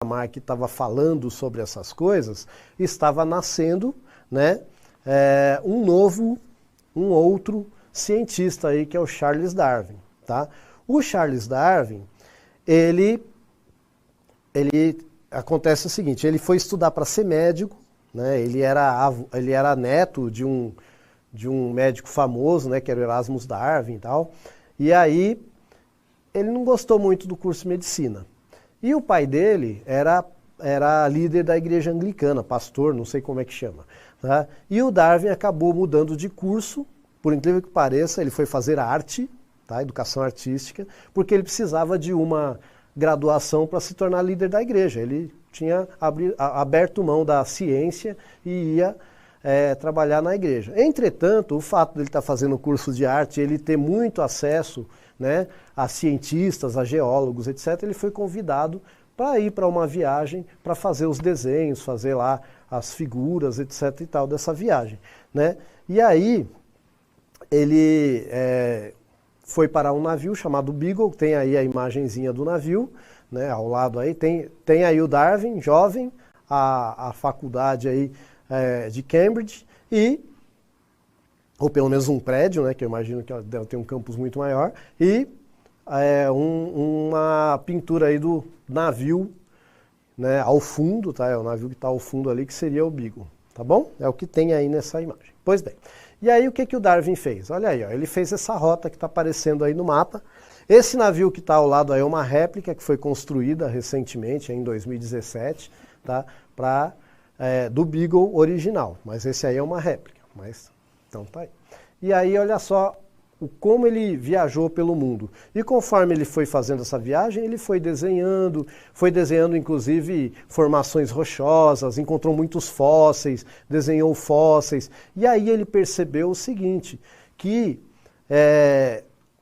Lamarck estava falando sobre essas coisas, estava nascendo, né, um outro cientista aí, que é o Charles Darwin. Tá? O Charles Darwin, ele acontece o seguinte, ele foi estudar para ser médico, né? Ele era neto de um médico famoso, né, que era o Erasmus Darwin e tal, e aí ele não gostou muito do curso de medicina. E o pai dele era líder da igreja anglicana, pastor, não sei como é que chama. Tá? E o Darwin acabou mudando de curso, por incrível que pareça, ele foi fazer arte, tá? Educação artística, porque ele precisava de uma graduação para se tornar líder da igreja. Ele tinha aberto mão da ciência e ia trabalhar na igreja. Entretanto, o fato de ele estar fazendo o curso de arte, ele ter muito acesso, né, a cientistas, a geólogos, etc., ele foi convidado para ir para uma viagem, para fazer os desenhos, fazer lá as figuras, etc. e tal, dessa viagem. Né? E aí, ele foi parar um navio chamado Beagle, tem aí a imagenzinha do navio, né, ao lado aí, tem aí o Darwin, jovem, a faculdade aí de Cambridge, ou pelo menos um prédio, né, que eu imagino que deve ter um campus muito maior, e uma pintura aí do navio, né, ao fundo, tá? É o navio que está ao fundo ali, que seria o Beagle, tá bom? É o que tem aí nessa imagem. Pois bem, e aí o que o Darwin fez? Olha aí, ó, ele fez essa rota que está aparecendo aí no mapa. Esse navio que está ao lado aí é uma réplica que foi construída recentemente, em 2017, tá? Do Beagle original, mas esse aí é uma réplica, mas então tá aí. E aí olha só como ele viajou pelo mundo. E conforme ele foi fazendo essa viagem, ele foi desenhando inclusive formações rochosas, encontrou muitos fósseis, desenhou fósseis. E aí ele percebeu o seguinte, que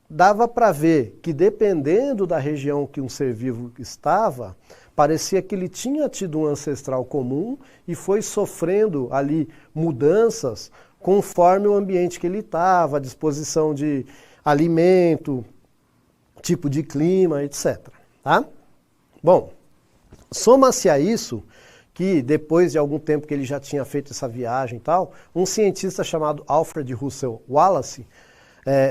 dava para ver que dependendo da região que um ser vivo estava, parecia que ele tinha tido um ancestral comum e foi sofrendo ali mudanças conforme o ambiente que ele estava, a disposição de alimento, tipo de clima, etc. Tá? Bom, soma-se a isso que depois de algum tempo que ele já tinha feito essa viagem e tal, um cientista chamado Alfred Russel Wallace,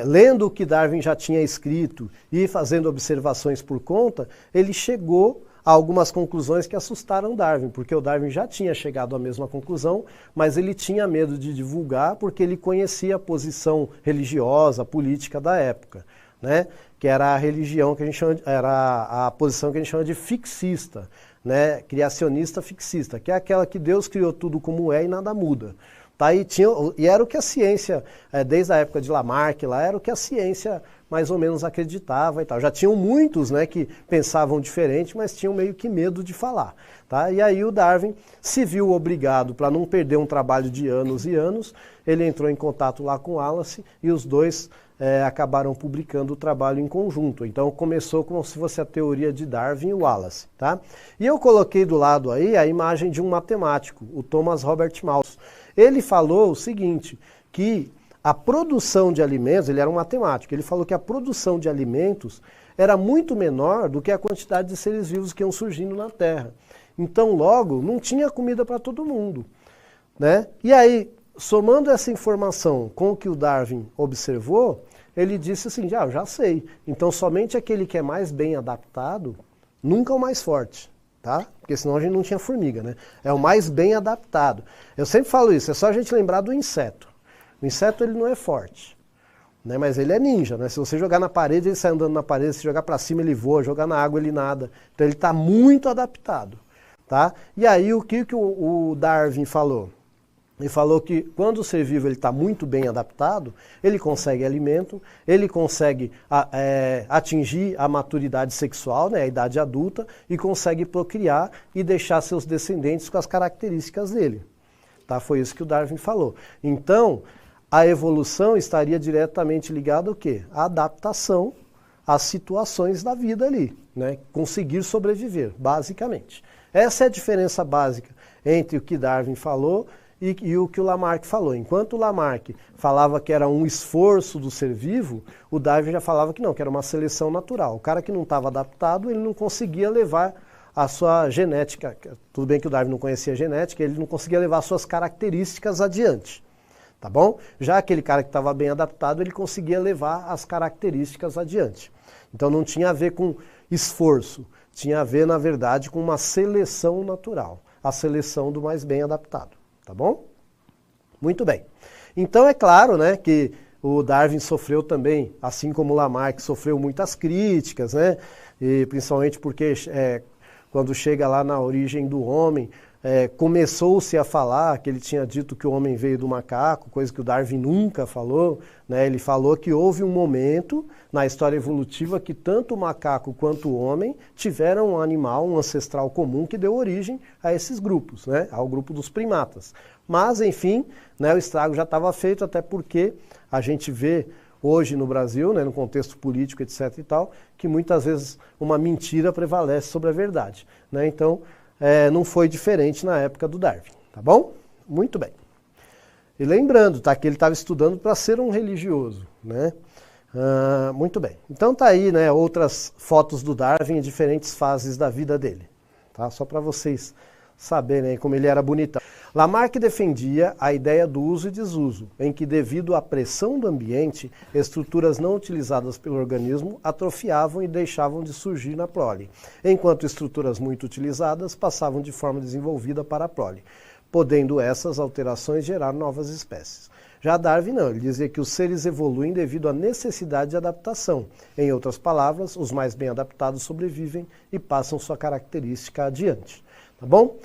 lendo o que Darwin já tinha escrito e fazendo observações por conta, ele chegou a algumas conclusões que assustaram Darwin, porque o Darwin já tinha chegado à mesma conclusão, mas ele tinha medo de divulgar porque ele conhecia a posição religiosa, política da época, né? Que era a religião que a gente chama era a posição que a gente chama de fixista, né? Criacionista fixista, que é aquela que Deus criou tudo como é e nada muda. Tá? E era o que a ciência, desde a época de Lamarck, lá, era o que a ciência mais ou menos acreditava e tal. Já tinham muitos, né, que pensavam diferente, mas tinham meio que medo de falar. Tá? E aí o Darwin se viu obrigado, para não perder um trabalho de anos e anos, ele entrou em contato lá com Wallace e os dois acabaram publicando o trabalho em conjunto. Então começou como se fosse a teoria de Darwin e Wallace. Tá? E eu coloquei do lado aí a imagem de um matemático, o Thomas Robert Malthus. Ele falou o seguinte, que a produção de alimentos, ele era um matemático, ele falou que a produção de alimentos era muito menor do que a quantidade de seres vivos que iam surgindo na Terra. Então, logo, não tinha comida para todo mundo. Né? E aí, somando essa informação com o que o Darwin observou, ele disse assim, eu já sei, então somente aquele que é mais bem adaptado, nunca o mais forte. Tá? Porque senão a gente não tinha formiga, né? É o mais bem adaptado. Eu sempre falo isso, é só a gente lembrar do inseto. O inseto ele não é forte, né? Mas ele é ninja, né? Se você jogar na parede, ele sai andando na parede, se jogar para cima, ele voa, jogar na água, ele nada. Então ele está muito adaptado. Tá? E aí o que o Darwin falou? Ele falou que quando o ser vivo está muito bem adaptado, ele consegue alimento, ele consegue atingir a maturidade sexual, né, a idade adulta, e consegue procriar e deixar seus descendentes com as características dele. Tá? Foi isso que o Darwin falou. Então, a evolução estaria diretamente ligada ao quê? A adaptação às situações da vida ali, né? Conseguir sobreviver, basicamente. Essa é a diferença básica entre o que Darwin falou e o que o Lamarck falou. Enquanto o Lamarck falava que era um esforço do ser vivo, o Darwin já falava que não, que era uma seleção natural. O cara que não estava adaptado, ele não conseguia levar a sua genética. Tudo bem que o Darwin não conhecia a genética, ele não conseguia levar suas características adiante. Tá bom? Já aquele cara que estava bem adaptado, ele conseguia levar as características adiante. Então não tinha a ver com esforço, tinha a ver, na verdade, com uma seleção natural. A seleção do mais bem adaptado. Tá bom? Muito bem. Então é claro, né, que o Darwin sofreu também, assim como o Lamarck, sofreu muitas críticas, né? E principalmente porque quando chega lá na origem do homem, começou-se a falar que ele tinha dito que o homem veio do macaco, coisa que o Darwin nunca falou, né? Ele falou que houve um momento na história evolutiva que tanto o macaco quanto o homem tiveram um animal, um ancestral comum que deu origem a esses grupos, né? Ao grupo dos primatas. Mas, enfim, né, o estrago já estava feito, até porque a gente vê hoje no Brasil, né, no contexto político, etc. e tal, que muitas vezes uma mentira prevalece sobre a verdade, né? Então, não foi diferente na época do Darwin, tá bom? Muito bem. E lembrando, tá, que ele estava estudando para ser um religioso, né? Muito bem. Então tá aí, né, outras fotos do Darwin em diferentes fases da vida dele, tá? Só para vocês saberem como ele era bonitão. Lamarck defendia a ideia do uso e desuso, em que, devido à pressão do ambiente, estruturas não utilizadas pelo organismo atrofiavam e deixavam de surgir na prole, enquanto estruturas muito utilizadas passavam de forma desenvolvida para a prole, podendo essas alterações gerar novas espécies. Já Darwin não, ele dizia que os seres evoluem devido à necessidade de adaptação. Em outras palavras, os mais bem adaptados sobrevivem e passam sua característica adiante. Tá bom?